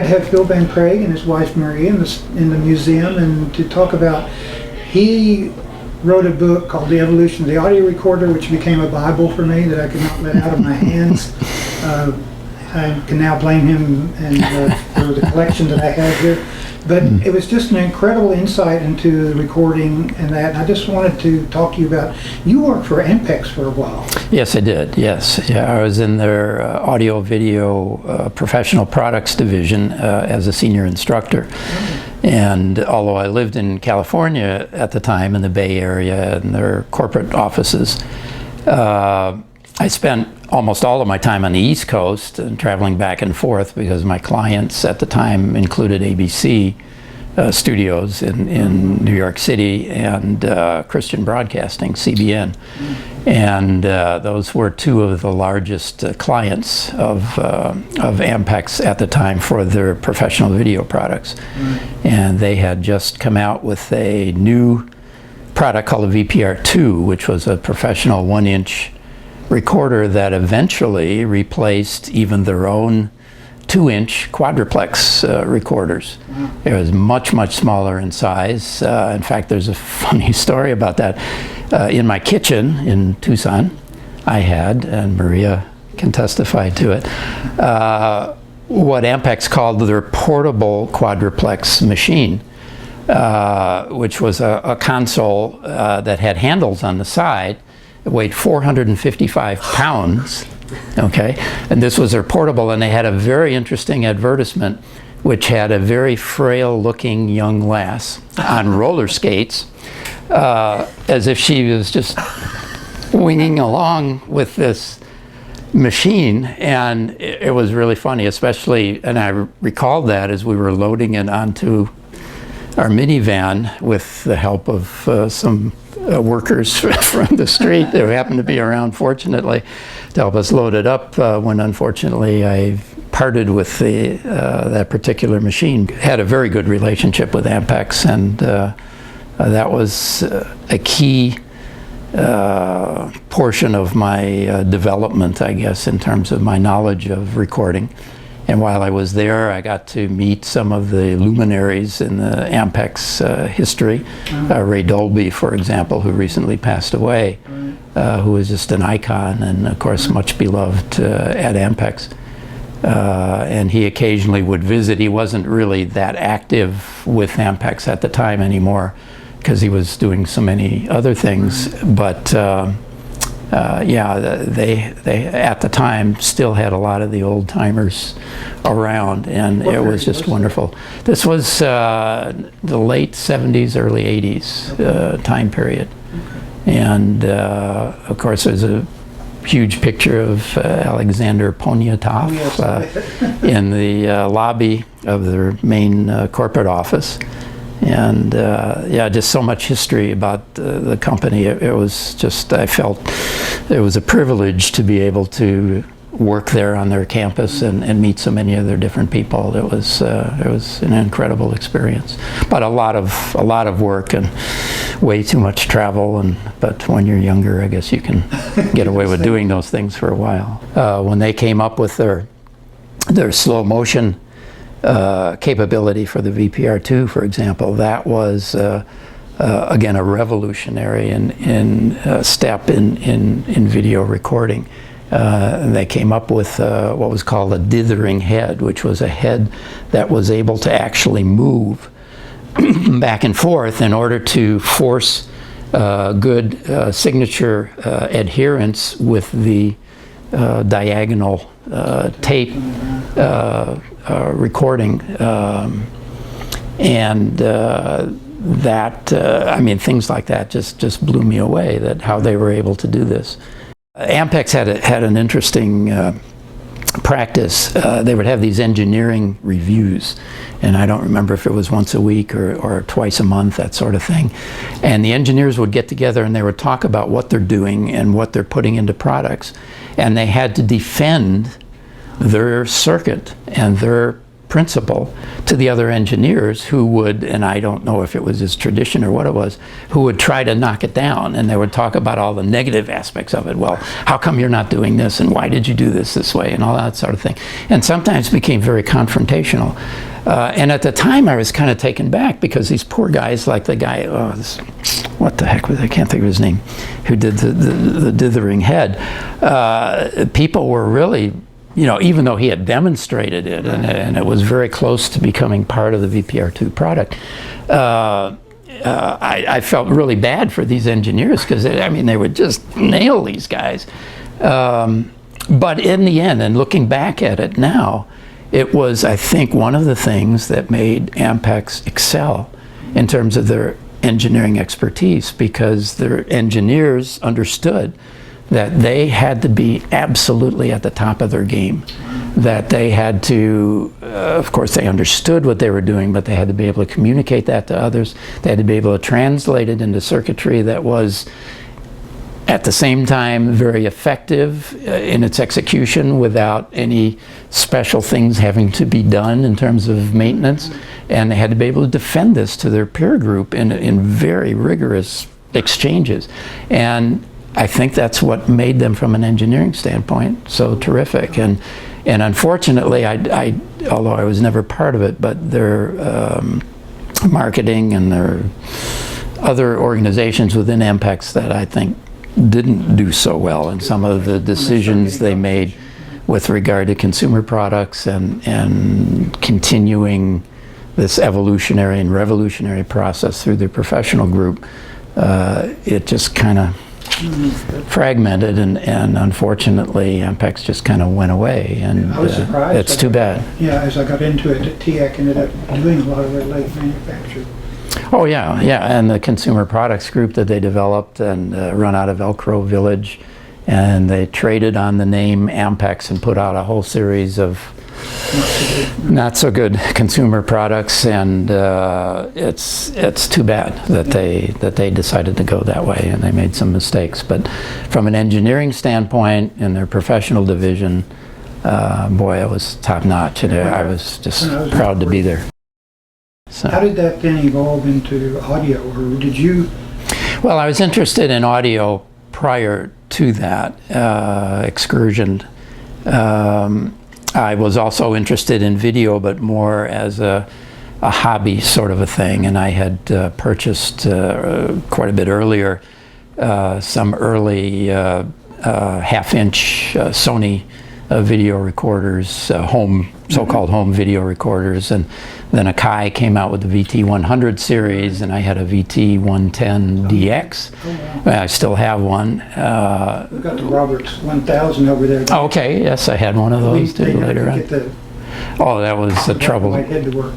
to have Phil Van Praag and his wife Marie in the museum, and to talk about, he wrote a book called The Evolution of the Audio Recorder, which became a Bible for me that I could not let out of my hands. I can now blame him for the collection that I have here. But it was just an incredible insight into the recording and that. And I just wanted to talk to you about, you worked for Ampex for a while. Yes, I did. Yes. Yeah, I was in their audio video professional products division as a senior instructor. And although I lived in California at the time, in the Bay Area, in their corporate offices, I spent almost all of my time on the East Coast and traveling back and forth because my clients at the time included ABC studios in New York City and Christian Broadcasting, CBN. And those were two of the largest clients of Ampex at the time for their professional video products. And they had just come out with a new product called the VPR2, which was a professional 1-inch recorder that eventually replaced even their own 2-inch quadruplex recorders. It was much, much smaller in size. In fact, there's a funny story about that. In my kitchen in Tucson, I had, and Maria can testify to it, what Ampex called their portable quadruplex machine, which was a console that had handles on the side. It weighed 455 pounds, okay? And this was their portable, and they had a very interesting advertisement which had a very frail-looking young lass on roller skates, as if she was just winging along with this machine. And it was really funny, especially, and I recalled that as we were loading it onto our minivan with the help of some workers from the street who happened to be around, fortunately, to help us load it up when unfortunately I parted with that particular machine. Had a very good relationship with Ampex, and that was a key portion of my development, I guess, in terms of my knowledge of recording. And while I was there, I got to meet some of the luminaries in the Ampex history. Ray Dolby, for example, who recently passed away, who was just an icon and, of course, much beloved at Ampex. And he occasionally would visit. He wasn't really that active with Ampex at the time anymore because he was doing so many other things. But yeah, they at the time still had a lot of the old timers around, and it was just wonderful. This was the late 70s, early 80s time period. And of course there's a huge picture of Alexander Poniatov in the lobby of their main corporate office. And yeah, just so much history about the company. It was just, I felt it was a privilege to be able to work there on their campus and meet so many other different people. It was an incredible experience, but a lot of work and way too much travel. But when you're younger, I guess you can get away with doing those things for a while. When they came up with their slow motion capability for the VPR2, for example, that was again a revolutionary step in video recording. They came up with what was called a dithering head, which was a head that was able to actually move back and forth in order to force good signature adherence with the diagonal tape recording, and that I mean, things like that just blew me away, that how they were able to do this. Ampex had an interesting practice. They would have these engineering reviews, and I don't remember if it was once a week or twice a month, that sort of thing. And the engineers would get together and they would talk about what they're doing and what they're putting into products, and they had to defend their circuit and their principle to the other engineers who would, and I don't know if it was his tradition or what it was, who would try to knock it down, and they would talk about all the negative aspects of it. Well, how come you're not doing this, and why did you do this way, and all that sort of thing. And sometimes became very confrontational. And at the time I was kind of taken back because these poor guys, like the guy, what the heck was, I can't think of his name, who did the dithering head, people were really, you know, even though he had demonstrated it and it was very close to becoming part of the VPR2 product, I felt really bad for these engineers because, I mean, they would just nail these guys. But in the end, and looking back at it now, it was, I think, one of the things that made Ampex excel in terms of their engineering expertise, because their engineers understood that they had to be absolutely at the top of their game, that they had to, of course they understood what they were doing, but they had to be able to communicate that to others. They had to be able to translate it into circuitry that was at the same time very effective in its execution without any special things having to be done in terms of maintenance. And they had to be able to defend this to their peer group in very rigorous exchanges. And I think that's what made them, from an engineering standpoint, so terrific. And unfortunately, I although I was never part of it, but their marketing and their other organizations within Ampex that I think didn't do so well, and some of the decisions they made with regard to consumer products and continuing this evolutionary and revolutionary process through their professional group, it just kind of fragmented, and unfortunately Ampex just kind of went away, and I was surprised. It's too bad. Yeah, as I got into it, TIAC ended up doing a lot of their late manufacture. Oh yeah, and the consumer products group that they developed and run out of Elk Grove Village, and they traded on the name Ampex and put out a whole series of not so good consumer products, and it's too bad that they decided to go that way, and they made some mistakes. But from an engineering standpoint, in their professional division, boy, it was top notch, and I was just proud to be there. So. How did that then evolve into audio, or did you? Well, I was interested in audio prior to that excursion. I was also interested in video, but more as a hobby sort of a thing, and I had purchased quite a bit earlier some early half-inch Sony video recorders, so-called home video recorders, and then Akai came out with the VT100 series, and I had a VT110DX. Oh, wow. I still have one. We've got the Roberts 1000 over there. Okay, yes, I had one of those too later on. Oh, that was a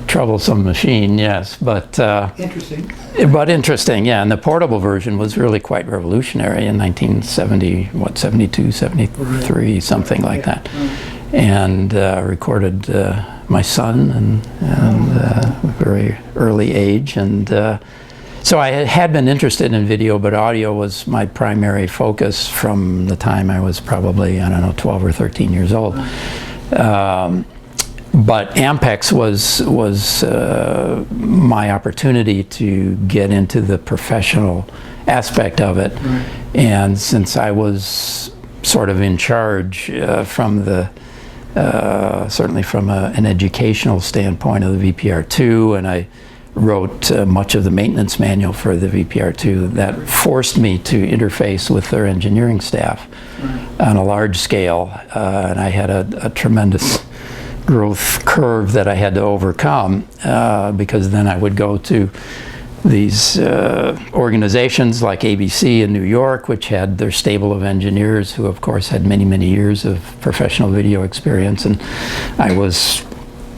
troublesome machine, yes, but interesting. But interesting, yeah. And the portable version was really quite revolutionary in 1970, 72, 73, something like that. And recorded my son and very early age, and so I had been interested in video, but audio was my primary focus from the time I was probably, I don't know, 12 or 13 years old. But Ampex was my opportunity to get into the professional aspect of it. Right. And since I was sort of in charge from the certainly from an educational standpoint of the VPR2, and I wrote much of the maintenance manual for the VPR2, that forced me to interface with their engineering staff on a large scale, and I had a tremendous growth curve that I had to overcome, because then I would go to these organizations like ABC in New York, which had their stable of engineers who of course had many, many years of professional video experience, and I was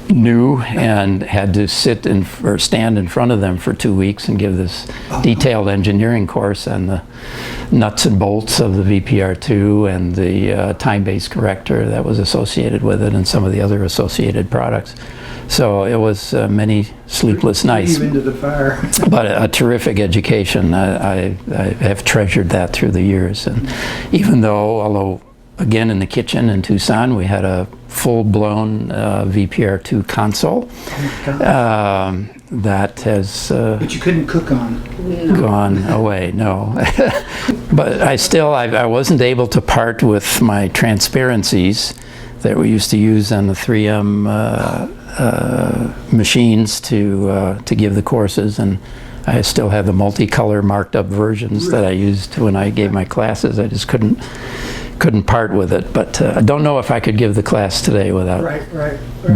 new and had to sit or stand in front of them for 2 weeks and give this detailed engineering course on the nuts and bolts of the VPR2 and the time-based corrector that was associated with it and some of the other associated products. So it was many sleepless nights, into the fire. But a terrific education. I have treasured that through the years, and even though, although again in the kitchen in Tucson. We had a full-blown VPR2 console that has But you couldn't cook on. gone away, no. But I wasn't able to part with my transparencies that we used to use on the 3M machines to give the courses, and I still have the multicolor marked up versions that I used when I gave my classes. I just couldn't part with it, but I don't know if I could give the class today without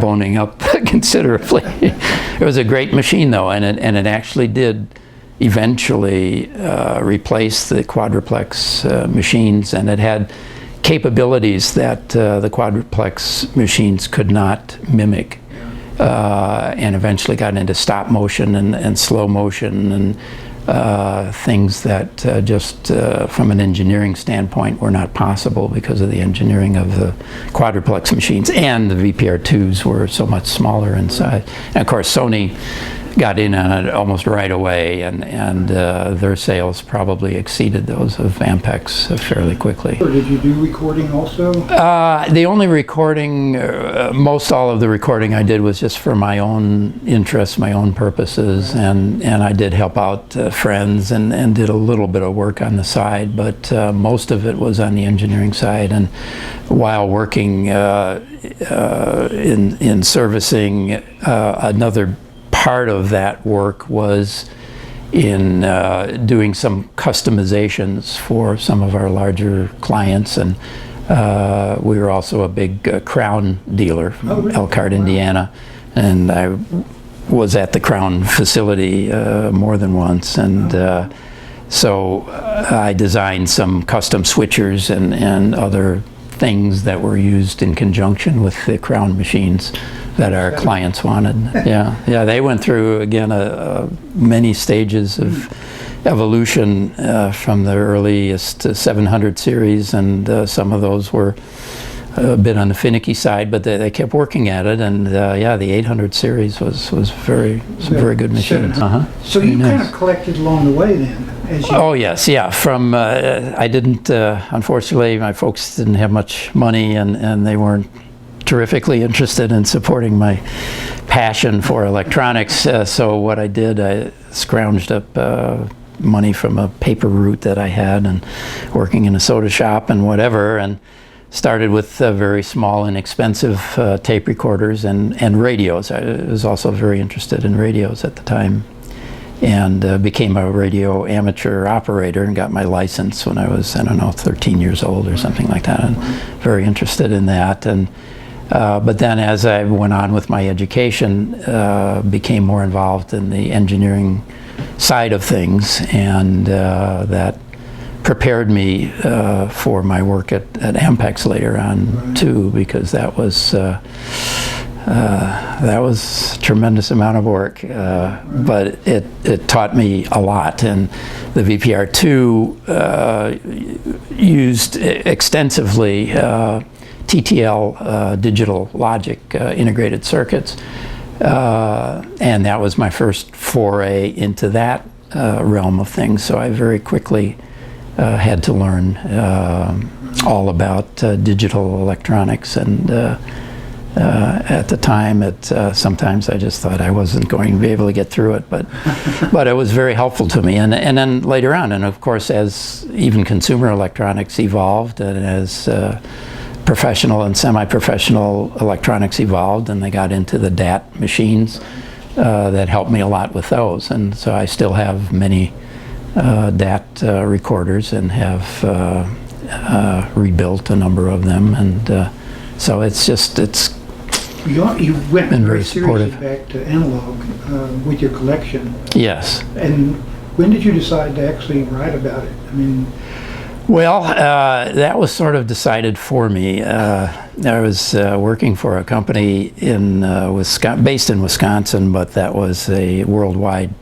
boning up considerably. It was a great machine though, and it actually did eventually replace the quadruplex machines, and it had capabilities that the quadruplex machines could not mimic, and eventually got into stop motion and slow motion and things that just from an engineering standpoint were not possible because of the engineering of the quadruplex machines, and the VPR2s were so much smaller in size. And of course Sony got in on it almost right away, and their sales probably exceeded those of Ampex fairly quickly. Or did you do recording also? The only recording, most all of the recording I did was just for my own interests, my own purposes, and I did help out friends and did a little bit of work on the side, but most of it was on the engineering side. And while working in servicing, another part of that work was in doing some customizations for some of our larger clients, and we were also a big Crown dealer from Elkhart, Indiana, and I was at the Crown facility more than once, and so I designed some custom switchers and other things that were used in conjunction with the Crown machines that our clients wanted. Yeah, they went through, again, many stages of evolution from the earliest 700 series, and some of those were a bit on the finicky side, but they kept working at it, and yeah, the 800 series was some very good machines. So you kind of collected along the way then? Oh yes, yeah. From I didn't, unfortunately, my folks didn't have much money, and they weren't terrifically interested in supporting my passion for electronics. So what I did, I scrounged up money from a paper route that I had, and working in a soda shop and whatever, and started with very small, inexpensive tape recorders and radios. I was also very interested in radios at the time, and became a radio amateur operator and got my license when I was, I don't know, 13 years old or something like that, and very interested in that. And but then as I went on with my education, became more involved in the engineering side of things, and that prepared me for my work at Ampex later on too, because that was a tremendous amount of work, but it taught me a lot. And the VPR2 used extensively TTL digital logic integrated circuits, and that was my first foray into that realm of things. So I very quickly had to learn all about digital electronics, and at the time, sometimes I just thought I wasn't going to be able to get through it, but it was very helpful to me. And then later on, and of course, as even consumer electronics evolved, and as professional and semi-professional electronics evolved, and they got into the DAT machines, that helped me a lot with those. And so I still have many DAT recorders, and have rebuilt a number of them, and so it's you went very seriously supportive. back to analog with your collection. Yes. And when did you decide to actually write about it? I mean, well, that was sort of decided for me. I was working for a company in based in Wisconsin, but that was a worldwide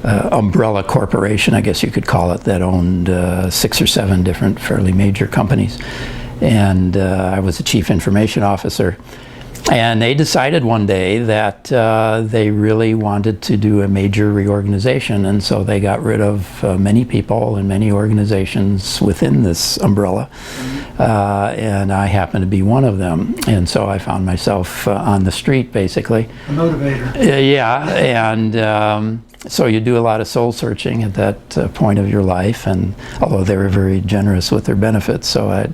umbrella corporation, I guess you could call it, that owned 6 or 7 different fairly major companies. And I was a chief information officer. And they decided one day that they really wanted to do a major reorganization, and so they got rid of many people and many organizations within this umbrella, and I happened to be one of them. And so I found myself on the street, basically. A motivator. Yeah, and so you do a lot of soul searching at that point of your life, and although they were very generous with their benefits, so I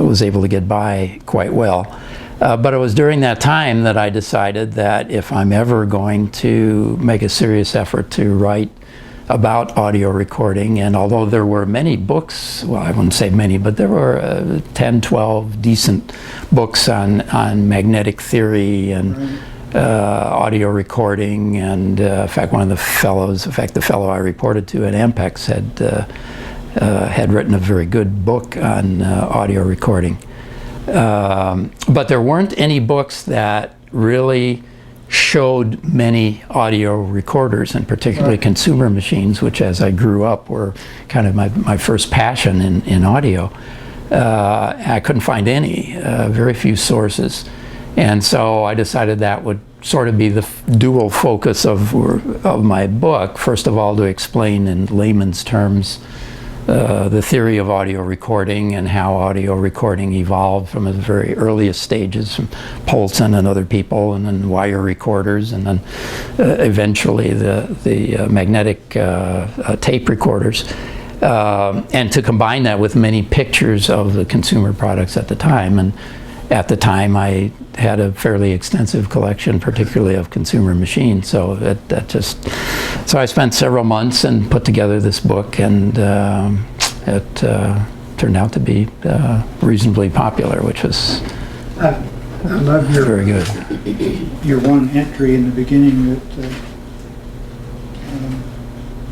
was able to get by quite well. But it was during that time that I decided that if I'm ever going to make a serious effort to write about audio recording, and although there were many books, well, I wouldn't say many, but there were 10, 12 decent books on magnetic theory and audio recording, and in fact, one of the fellows, the fellow I reported to at Ampex had written a very good book on audio recording. But there weren't any books that really showed many audio recorders, and particularly consumer machines, which as I grew up were kind of my first passion in audio. I couldn't find any, very few sources. And so I decided that would sort of be the dual focus of my book. First of all, to explain in layman's terms the theory of audio recording and how audio recording evolved from the very earliest stages from Poulsen and other people, and then wire recorders, and then eventually the magnetic tape recorders, and to combine that with many pictures of the consumer products at the time. And at the time I had a fairly extensive collection, particularly of consumer machines, so so I spent several months and put together this book, and it turned out to be reasonably popular, which was I love your very good. Your one entry in the beginning that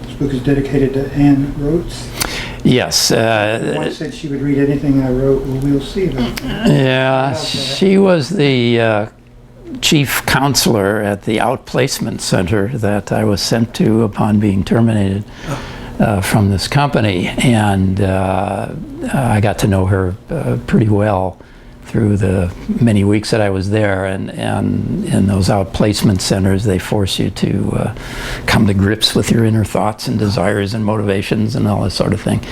this book is dedicated to Anne Rhodes. Yes. One said she would read anything I wrote. Well, we'll see about that. Yeah, she was the chief counselor at the outplacement center that I was sent to upon being terminated from this company, and I got to know her pretty well through the many weeks that I was there. And in those outplacement centers, they force you to come to grips with your inner thoughts and desires and motivations and all this sort of thing.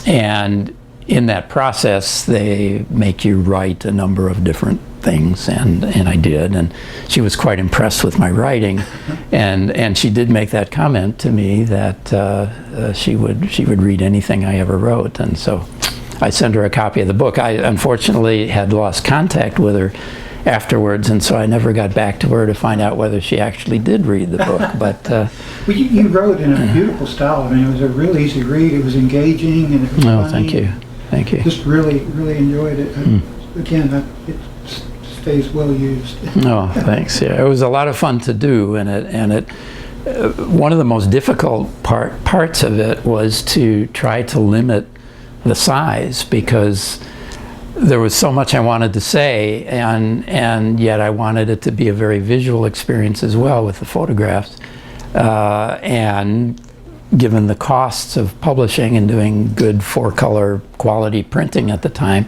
And in that process, they make you write a number of different things, and I did, and she was quite impressed with my writing, and she did make that comment to me that she would read anything I ever wrote. And so I sent her a copy of the book. I unfortunately had lost contact with her afterwards, and so I never got back to her to find out whether she actually did read the book. But well, you wrote in a beautiful style. I mean, it was a real easy read. It was engaging, and it was funny. Thank you. Just really enjoyed it. Again, it stays well used. Oh, thanks. Yeah, it was a lot of fun to do, and it one of the most difficult parts of it was to try to limit the size, because there was so much I wanted to say, and yet I wanted it to be a very visual experience as well with the photographs. And given the costs of publishing and doing good 4-color quality printing at the time,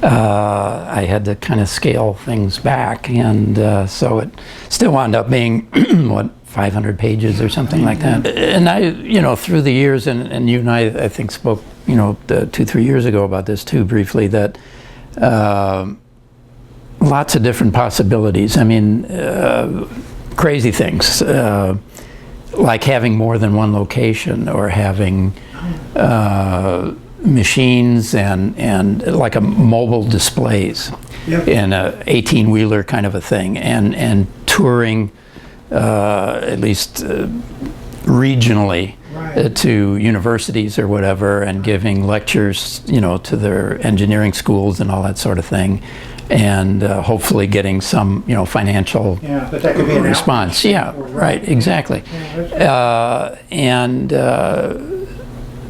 I had to kind of scale things back, and so it still wound up being what, 500 pages or something like that. And I, through the years, and you and I think spoke, 2-3 years ago about this too, briefly, that lots of different possibilities. I mean, crazy things, like having more than one location, or having machines and like a mobile displays in a 18-wheeler kind of a thing, and touring at least regionally to universities or whatever, and giving lectures, to their engineering schools and all that sort of thing, and hopefully getting some, financial but that could be an response. Right, exactly.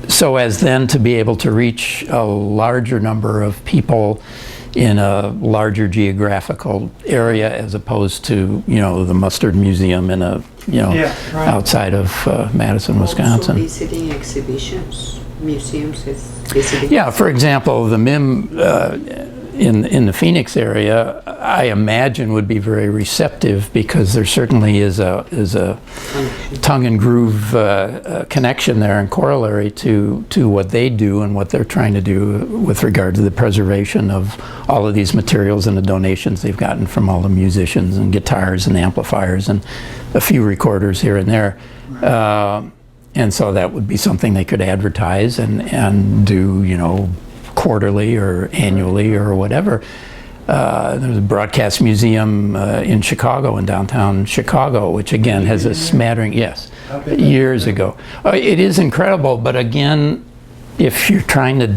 So as then to be able to reach a larger number of people in a larger geographical area, as opposed to, the Mustard Museum in a, outside of Madison, Wisconsin. Also visiting exhibitions, museums is visiting. Yeah, for example, the MIM in the Phoenix area, I imagine would be very receptive, because there certainly is a tongue and groove connection there and corollary to what they do and what they're trying to do with regard to the preservation of all of these materials and the donations they've gotten from all the musicians and guitars and amplifiers and a few recorders here and there. And so that would be something they could advertise and do, you know, quarterly or annually or whatever. There's a broadcast museum in Chicago, in downtown Chicago, which again has a smattering, yes, years ago. It is incredible, but again, if you're trying to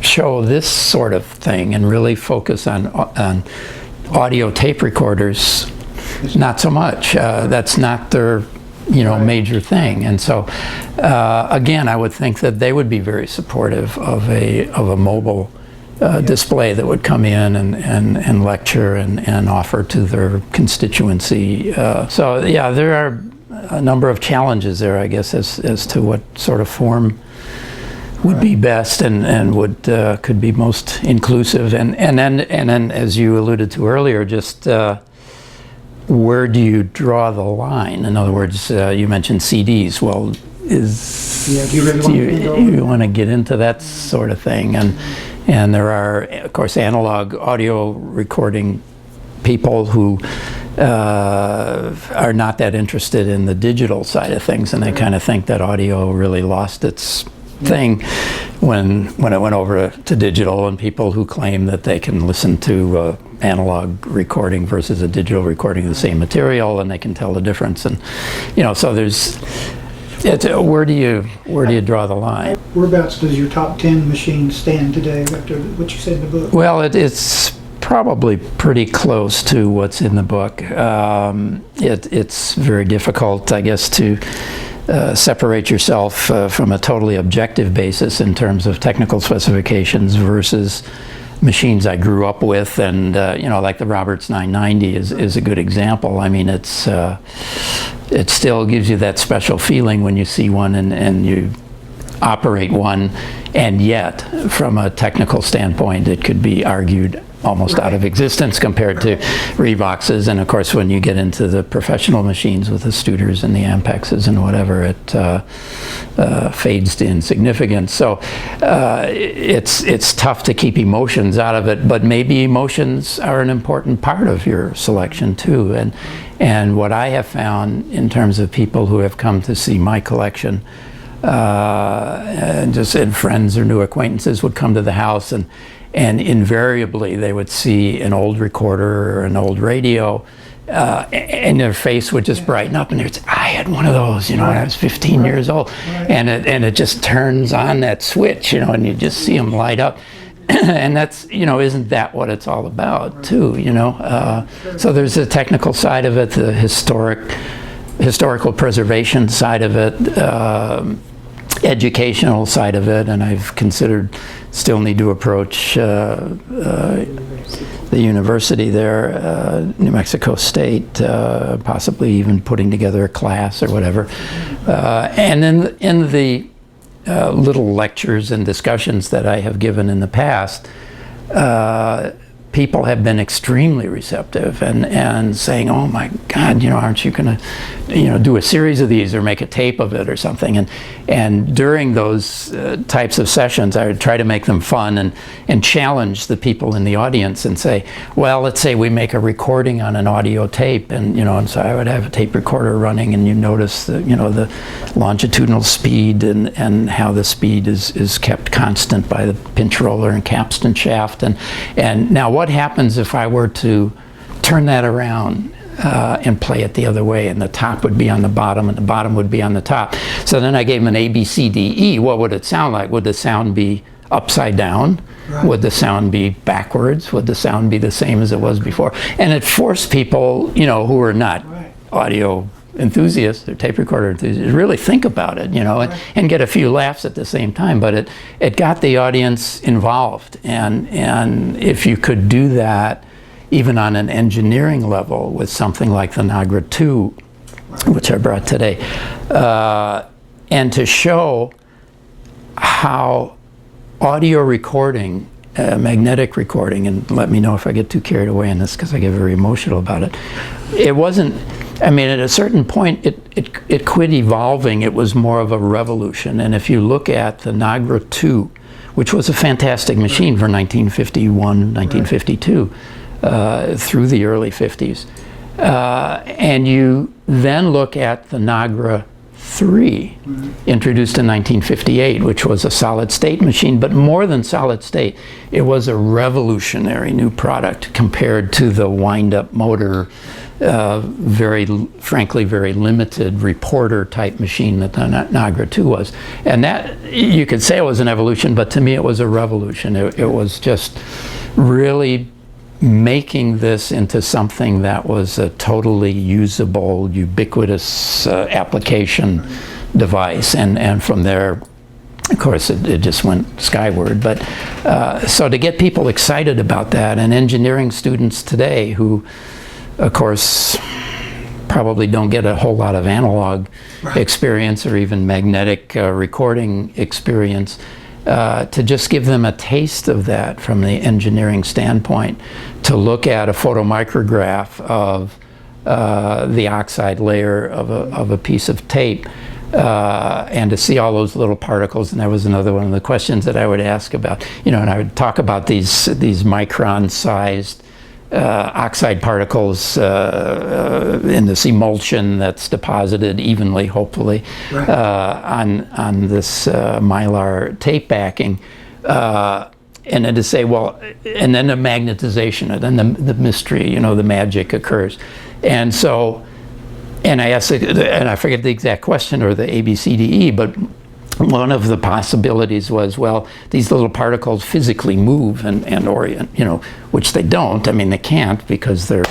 show this sort of thing and really focus on audio tape recorders, not so much. That's not their, you know, major thing. And so again, I would think that they would be very supportive of a mobile display that would come in and lecture and offer to their constituency. So yeah, there are a number of challenges there, I guess, as to what sort of form would be best and would could be most inclusive. And then as you alluded to earlier, just where do you draw the line? In other words, you mentioned CDs. Well, do you want to get into that sort of thing? And there are, of course, analog audio recording people who are not that interested in the digital side of things, and they kind of think that audio really lost its thing when it went over to digital, and people who claim that they can listen to analog recording versus a digital recording of the same material, and they can tell the difference. And you know, so there's where do you draw the line? Whereabouts does your top 10 machine stand today after what you said in the book? Well, it's probably pretty close to what's in the book. It's very difficult, I guess, to separate yourself from a totally objective basis in terms of technical specifications versus machines I grew up with, and you know, like the Roberts 990 is a good example. I mean, it still gives you that special feeling when you see one and you operate one, and yet from a technical standpoint it could be argued almost out of existence compared to Revoxes. And of course, when you get into the professional machines with the Studers and the Ampexes and whatever, it fades to insignificance. So it's tough to keep emotions out of it, but maybe emotions are an important part of your selection too. And what I have found in terms of people who have come to see my collection, and friends or new acquaintances would come to the house, and invariably they would see an old recorder or an old radio, and their face would just brighten up, and they'd say, I had one of those, you know, when I was 15 years old. And it just turns on that switch, you know, and you just see them light up. And that's, you know, isn't that what it's all about too, you know? So there's the technical side of it, the historical preservation side of it, educational side of it, and I've considered still need to approach the university there, New Mexico State, possibly even putting together a class or whatever. And then in the little lectures and discussions that I have given in the past, people have been extremely receptive and saying, oh my God, you know, aren't you gonna, you know, do a series of these or make a tape of it or something? And during those types of sessions, I would try to make them fun and challenge the people in the audience and say, well, let's say we make a recording on an audio tape, and you know, and so I would have a tape recorder running, and you notice the, you know, the longitudinal speed and how the speed is kept constant by the pinch roller and capstan shaft, and now what happens if I were to turn that around and play it the other way, and the top would be on the bottom and the bottom would be on the top? So then I gave them an A, B, C, D, E. What would it sound like? Would the sound be upside down? Right. Would the sound be backwards? Would the sound be the same as it was before? And it forced people, you know, who are not audio enthusiasts or tape recorder enthusiasts, really think about it, you know, and get a few laughs at the same time. But it got the audience involved, and if you could do that even on an engineering level with something like the Nagra 2, which I brought today, and to show how audio recording magnetic recording, and let me know if I get too carried away in this because I get very emotional about it. It wasn't, I mean, at a certain point, it quit evolving. It was more of a revolution. And if you look at the Nagra 2, which was a fantastic machine for 1951, 1952, through the early 50s, and you then look at the Nagra 3, introduced in 1958, which was a solid-state machine, but more than solid-state, it was a revolutionary new product compared to the wind-up motor, frankly, very limited reporter-type machine that the Nagra 2 was. And that, you could say it was an evolution, but to me it was a revolution. It was just really making this into something that was a totally usable, ubiquitous application device. And from there, of course, it just went skyward. But so to get people excited about that, and engineering students today who, of course, probably don't get a whole lot of analog experience or even magnetic recording experience, to just give them a taste of that from the engineering standpoint, to look at a photomicrograph of the oxide layer of a piece of tape, and to see all those little particles. And that was another one of the questions that I would ask about, and I would talk about these micron-sized oxide particles in this emulsion that's deposited evenly, hopefully, on this mylar tape backing. And then to say, well, and then the magnetization, and then the mystery, the magic occurs. And so, and I asked, and I forget the exact question or the A, B, C, D, E, but one of the possibilities was, well, these little particles physically move and orient, which they don't. I mean, they can't because they're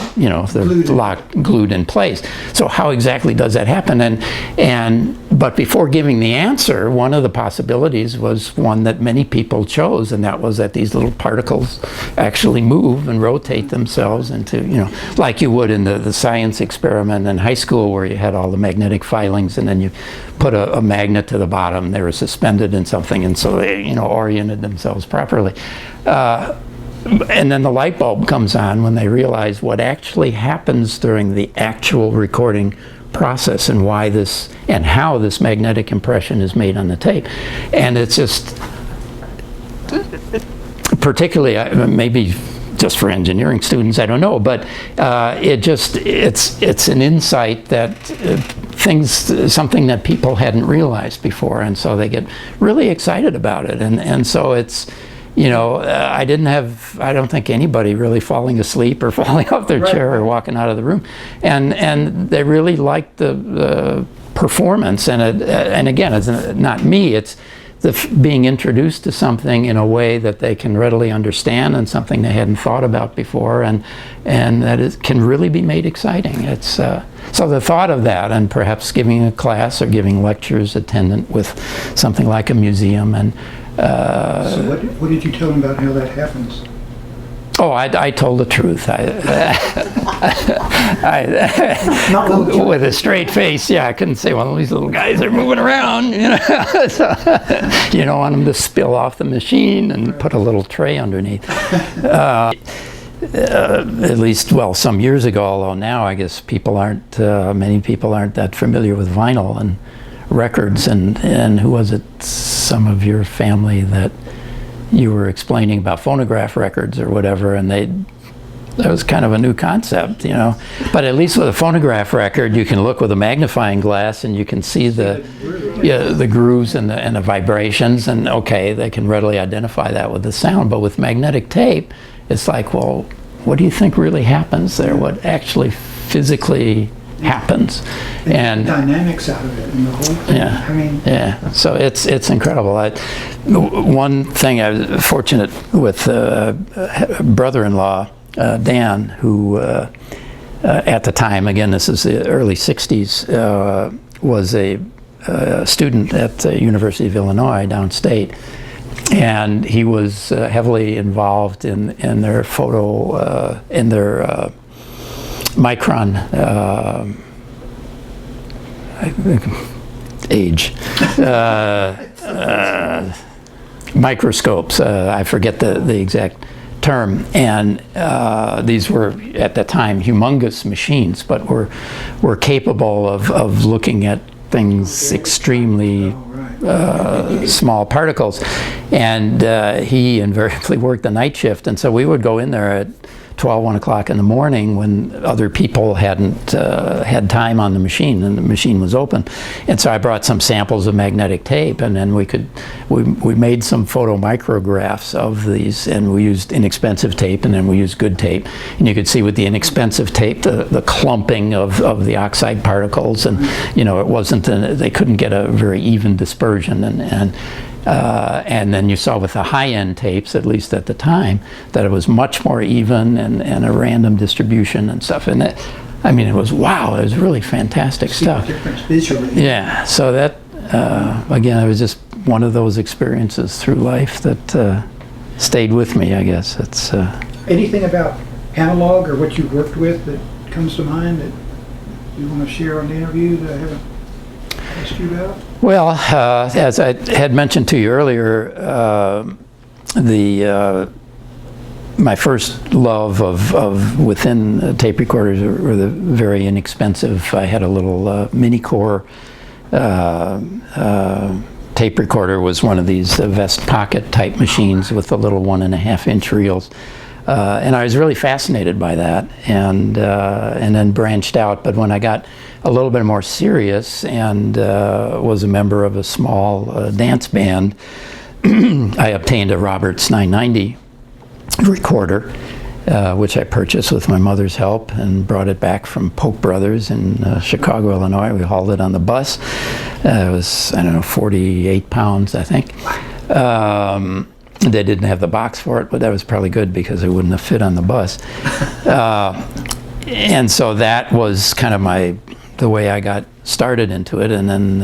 glued in place. So how exactly does that happen? But before giving the answer, one of the possibilities was one that many people chose, and that was that these little particles actually move and rotate themselves into, like you would in the science experiment in high school where you had all the magnetic filings and then you put a magnet to the bottom. They were suspended in something, and so they, oriented themselves properly. And then the light bulb comes on when they realize what actually happens during the actual recording process and why this and how this magnetic impression is made on the tape. And it's just, particularly maybe just for engineering students, I don't know, but it's an insight that something that people hadn't realized before, and so they get really excited about it. And so it's, I don't think anybody really falling asleep or falling off their chair or walking out of the room, and they really liked the performance. And again, it's not me, it's being introduced to something in a way that they can readily understand and something they hadn't thought about before, and that can really be made exciting. It's so the thought of that, and perhaps giving a class or giving lectures attendant with something like a museum. And so what did you tell them about how that happens? Oh, I told the truth. With a straight face, I couldn't say, well, these little guys are moving around, So, you don't want them to spill off the machine and put a little tray underneath. At least, well, some years ago, although now I guess many people aren't that familiar with vinyl and records. And who was it, some of your family that you were explaining about phonograph records or whatever, and that was kind of a new concept, But at least with a phonograph record, you can look with a magnifying glass and you can see the grooves and the vibrations, and okay, they can readily identify that with the sound. But with magnetic tape, it's like, well, what do you think really happens there? What actually physically happens? And the dynamics out of it and the whole thing. So it's incredible. One thing, I was fortunate with brother-in-law, Dan, who at the time, again, this is the early 60s, was a student at the University of Illinois downstate. And he was heavily involved in their in their micron microscopes. I forget the exact term, and these were at the time humongous machines, but were capable of looking at things extremely small particles. And he invariably worked the night shift, and so we would go in there at 12, 1 o'clock in the morning when other people hadn't had time on the machine, and the machine was open. And so I brought some samples of magnetic tape, and then we made some photomicrographs of these, and we used inexpensive tape, and then we used good tape. And you could see with the inexpensive tape the clumping of the oxide particles, and you know, it wasn't, they couldn't get a very even dispersion, and then you saw with the high-end tapes, at least at the time, that it was much more even and a random distribution and stuff. And I mean, it was, wow, it was really fantastic stuff. See the difference visually. Yeah, so that, again, it was just one of those experiences through life that stayed with me, I guess. It's anything about analog or what you've worked with that comes to mind that you want to share on the interview that I haven't asked you about? Well, as I had mentioned to you earlier, my first love of within tape recorders were the very inexpensive. I had a little mini-core tape recorder. Was one of these vest pocket type machines with the little 1.5-inch reels. And I was really fascinated by that, and then branched out. But when I got a little bit more serious and was a member of a small dance band, I obtained a Roberts 990 recorder, which I purchased with my mother's help and brought it back from Polk Brothers in Chicago, Illinois. We hauled it on the bus. It was, I don't know, 48 pounds, I think. They didn't have the box for it, but that was probably good because it wouldn't have fit on the bus. And so that was kind of the way I got started into it. And then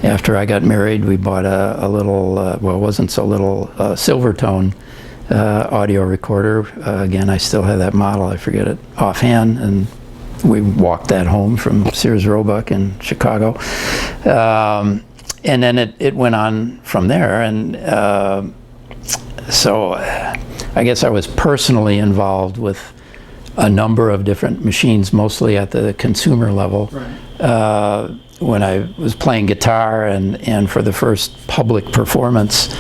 after I got married, we bought a little, well, it wasn't so little, Silvertone audio recorder. Again, I still have that model. I forget it offhand. And we walked that home from Sears Roebuck in Chicago. And then it went on from there, and so I guess I was personally involved with a number of different machines, mostly at the consumer level. Right. When I was playing guitar, and for the first public performance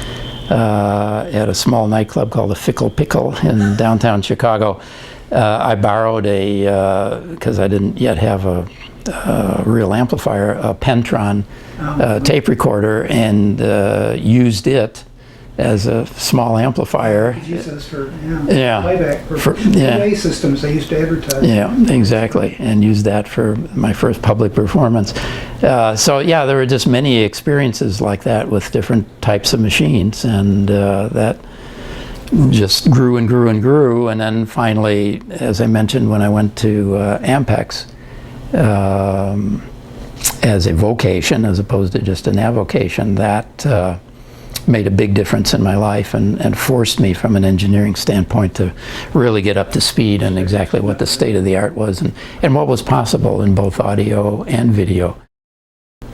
at a small nightclub called the Fickle Pickle in downtown Chicago, I borrowed because I didn't yet have a real amplifier, a Pentron tape recorder, and used it as a small amplifier. You could use those for playback for PA systems they used to advertise. Yeah, exactly, and used that for my first public performance. So yeah, there were just many experiences like that with different types of machines, and that just grew and grew and grew. And then finally, as I mentioned, when I went to Ampex, as a vocation as opposed to just an avocation, that made a big difference in my life and forced me from an engineering standpoint to really get up to speed on exactly what the state of the art was and what was possible in both audio and video.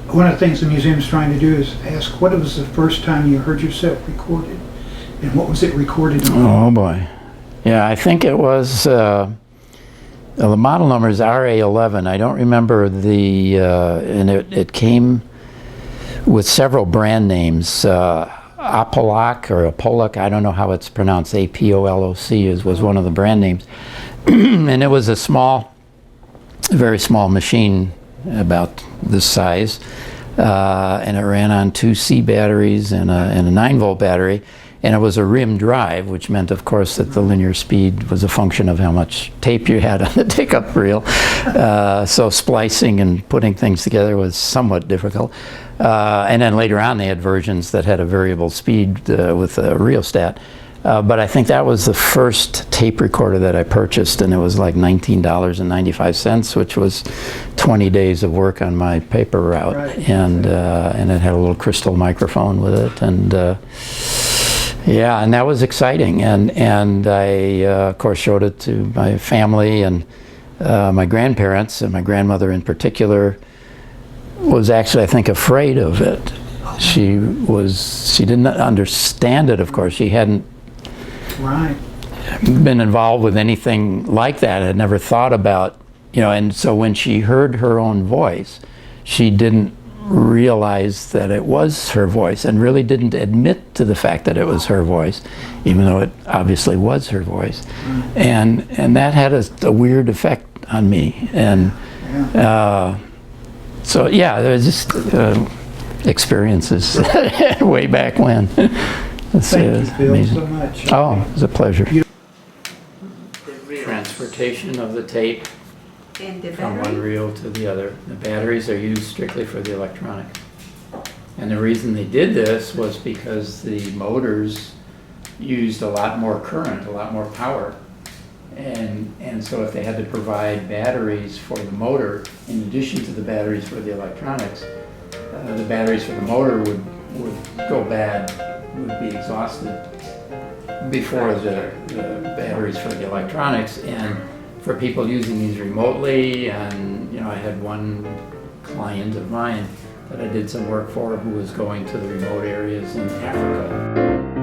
One of the things the museum's trying to do is ask, what was the first time you heard yourself recorded, and what was it recorded on? Oh boy. Yeah, I think it was the model number is RA11. I don't remember and it came with several brand names. Apolloc or Apolloc, I don't know how it's pronounced. APOLOC was one of the brand names. And it was a very small machine, about this size. And it ran on 2 C batteries and a 9-volt battery. And it was a rim drive, which meant, of course, that the linear speed was a function of how much tape you had on the take-up reel. So splicing and putting things together was somewhat difficult. And then later on, they had versions that had a variable speed with a rheostat. But I think that was the first tape recorder that I purchased, and it was like $19.95, which was 20 days of work on my paper route. Right. And it had a little crystal microphone with it, and yeah, and that was exciting. And I, of course, showed it to my family and my grandparents, and my grandmother in particular was actually, I think, afraid of it. she didn't understand it, of course. She hadn't Right. been involved with anything like that, had never thought about, and so when she heard her own voice, she didn't realize that it was her voice and really didn't admit to the fact that it was her voice, even though it obviously was her voice. And that had a weird effect on me. And so yeah, there was just experiences way back when. Thank you, Phil, so much. Oh, it was a pleasure. Transportation of the tape And the from one battery? reel to the other. The batteries are used strictly for the electronic. And the reason they did this was because the motors used a lot more current, a lot more power. And so if they had to provide batteries for the motor, in addition to the batteries for the electronics, the batteries for the motor would go bad, would be exhausted before the batteries for the electronics. And for people using these remotely, and I had one client of mine that I did some work for who was going to the remote areas in Africa.